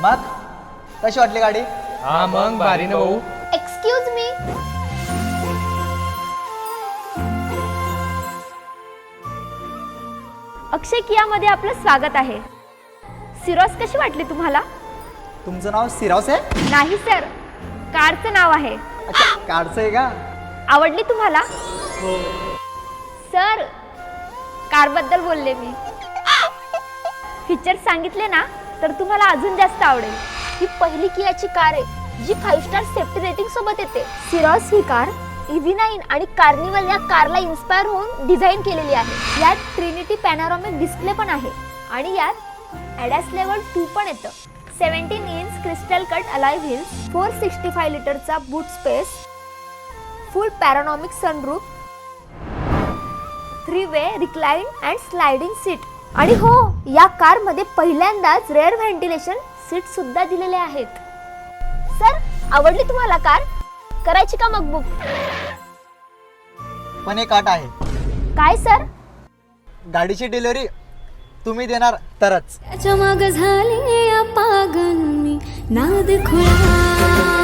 मग कशी वाटली गाडी? हा मग भारी ना भाऊ. Excuse me. अक्षय कियामध्ये आपलं स्वागत आहे. सिरॉस कशी वाटली तुम्हाला? तुमचं नाव सिरॉस आहे? नाही सर, कारचं नाव आहे. अच्छा, कारचं आहे का? आवडली तुम्हाला? सर, कारबद्दल बोलले मी. फीचर सांगितले ना तर तुम्हाला अजून जास्त आवडेल. ही पहिली कियाची कार आहे जी 5 स्टार सेफ्टी रेटिंग सोबत येते. सिरॉस ही कार EV9 आणि कार्निवल या कारला इन्स्पायर होऊन डिझाईन केलेली आहे. यात ट्रिनिटी पॅनोरामिक डिस्प्ले पण आहे आणि यात ADAS लेवल 2 पण येतं. 17 inch crystal cut alloy wheels, 465 लिटरचा boot space, full panoramic sunroof, 3-वे रिक्लाइन अँड स्लाइडिंग सीट. आणि हो, या कार मध्ये पहिल्यांदाच रेअर व्हेंटिलेशन सीट सुद्धा दिलेले आहेत. सर, आवडली तुम्हाला कार? करायची का मग बुक? पण एक अट आहे. काय सर? गाडीची डिलिव्हरी तुम्ही देणार तरच. त्याच्या माग झाली पागल मी नाद खुळा.